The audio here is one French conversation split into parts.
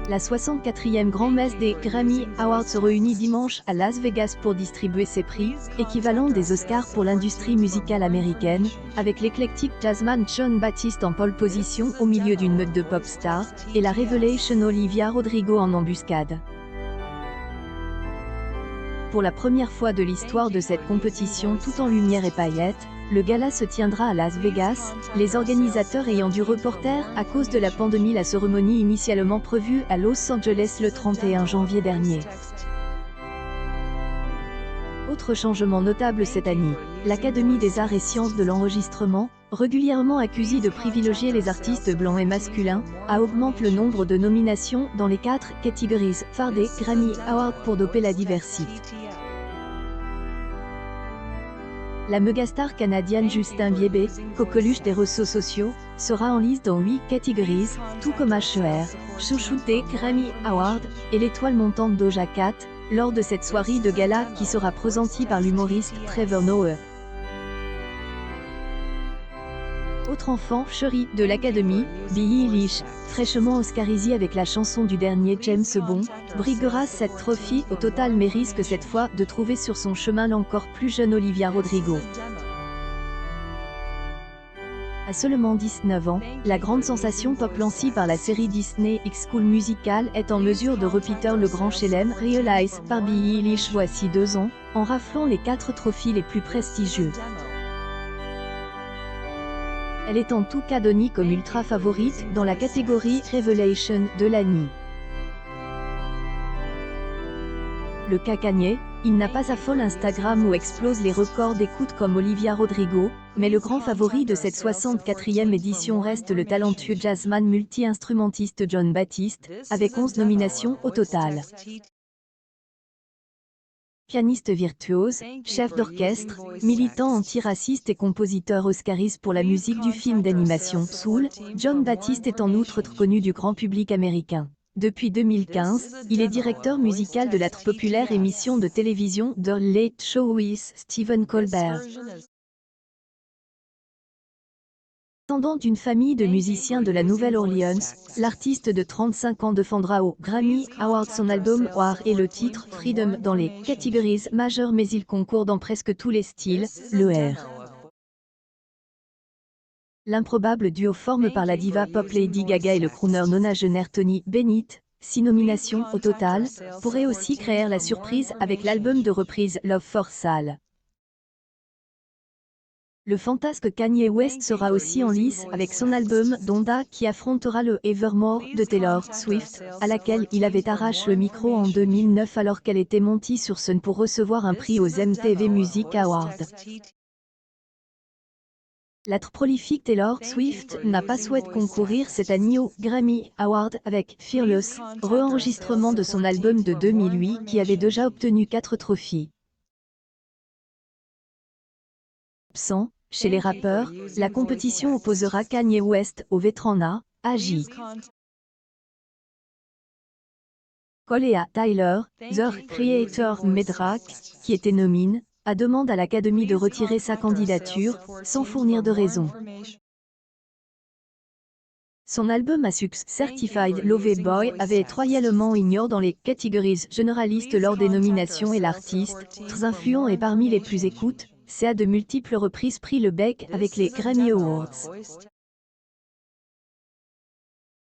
La 64e Grand-Messe des Grammy Awards se réunit dimanche à Las Vegas pour distribuer ses prix, équivalent des Oscars pour l'industrie musicale américaine, avec l'éclectique jazzman Jon Batiste en pole position au milieu d'une meute de pop stars, et la Revelation Olivia Rodrigo en embuscade. Pour la première fois de l'histoire de cette compétition tout en lumière et paillettes, le gala se tiendra à Las Vegas, les organisateurs ayant dû reporter à cause de la pandémie la cérémonie initialement prévue à Los Angeles le 31 janvier dernier. Autre changement notable cette année, l'Académie des arts et sciences de l'enregistrement, régulièrement accusée de privilégier les artistes blancs et masculins, augmente le nombre de nominations dans les 4 catégories phares des Grammy Awards pour doper la diversité. La megastar canadienne Justin Bieber, coqueluche des réseaux sociaux, sera en lice dans 8 catégories, tout comme Usher, chouchoute des Grammy Awards, et l'étoile montante Doja Cat, lors de cette soirée de gala qui sera présentée par l'humoriste Trevor Noah. Autre enfant chéri de l'Académie, Billie Eilish, fraîchement oscarisée avec la chanson du dernier James Bond, briguera cette trophée au total mais risque cette fois de trouver sur son chemin l'encore plus jeune Olivia Rodrigo. À seulement 19 ans, la grande sensation pop lancée par la série Disney High School Musical est en mesure de repeater le grand chelem Realize par Billie Eilish voici 2 ans, en raflant les 4 trophées les plus prestigieux. Elle est en tout cas donnée comme ultra favorite dans la catégorie Revelation de l'année. Le cas Kanye, il n'a pas affole Instagram où explose les records d'écoute comme Olivia Rodrigo, mais le grand favori de cette 64e édition reste le talentueux jazzman multi-instrumentiste Jon Batiste, avec 11 nominations au total. Pianiste virtuose, chef d'orchestre, militant antiraciste et compositeur oscariste pour la musique du film d'animation Soul, Jon Batiste est en outre connu du grand public américain. Depuis 2015, il est directeur musical de la très populaire émission de télévision The Late Show with Stephen Colbert. Descendant d'une famille de musiciens de la Nouvelle-Orléans, l'artiste de 35 ans défendra au Grammy Awards son album War et le titre Freedom dans les catégories majeures mais il concourt dans presque tous les styles, le R. L'improbable duo formé par la diva pop Lady Gaga et le crooner nonagénaire Tony Bennett, 6 nominations au total, pourrait aussi créer la surprise avec l'album de reprise Love for Sale. Le fantasque Kanye West sera aussi en lice avec son album Donda qui affrontera le Evermore de Taylor Swift, à laquelle il avait arraché le micro en 2009 alors qu'elle était montée sur scène pour recevoir un prix aux MTV Music Awards. La très prolifique Taylor Swift n'a pas souhaité concourir cette année au Grammy Awards avec Fearless, re-enregistrement de son album de 2008 qui avait déjà obtenu 4 trophées. Absent, chez les rappeurs, la compétition opposera Kanye West au vétéran A.J. Cole et à Tyler, The Creator Medrak, qui était nominé, a demandé à l'Académie de retirer sa candidature, sans fournir de raison. Son album à succès Certified Lover Boy avait été royalement ignoré dans les catégories généralistes lors des nominations et l'artiste, très influent et parmi les plus écoutes, a de multiples reprises pris le bec avec les Grammy Awards.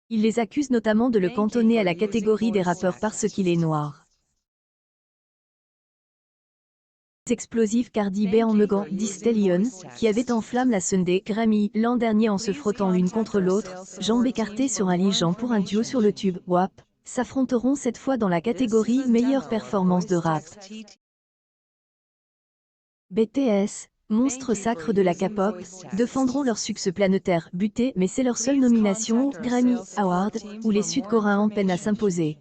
Il les accuse notamment de le cantonner à la catégorie des rappeurs parce qu'il est noir. Explosif Cardi B en Megan Thee Stallion, qui avait enflammé la scène des Grammy l'an dernier en se frottant l'une contre l'autre, jambes écartées sur un lit pour un duo sur le tube WAP, s'affronteront cette fois dans la catégorie meilleure performance de rap. BTS, monstre sacre de la K-pop, défendront leur succès planétaire buté mais c'est leur seule nomination au Grammy Awards, où les Sud-Coréens peinent à s'imposer.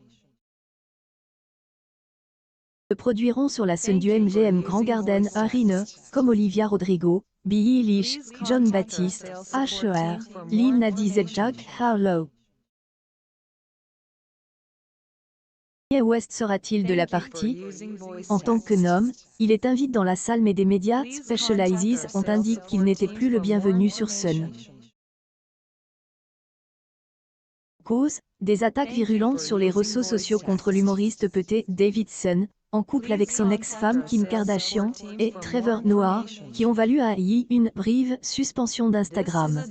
Se produiront sur la scène du MGM Grand Garden Arena, comme Olivia Rodrigo, Billie Eilish, Jon Batiste, Usher, Lil Nas X et Jack Harlow. Kanye West sera-t-il de la partie? En tant que homme, il est invité dans la salle mais des médias specialized ont indiqué qu'il n'était plus le bienvenu sur scène. Cause, des attaques virulentes sur les réseaux sociaux contre l'humoriste Pete Davidson, en couple avec son ex-femme Kim Kardashian, et Trevor Noah, qui ont valu à Yi une brève suspension d'Instagram.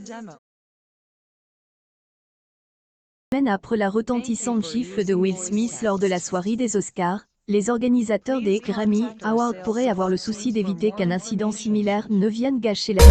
Semaine après la retentissante gifle de Will Smith lors de la soirée des Oscars, les organisateurs des Grammy Awards pourraient avoir le souci d'éviter qu'un incident similaire ne vienne gâcher la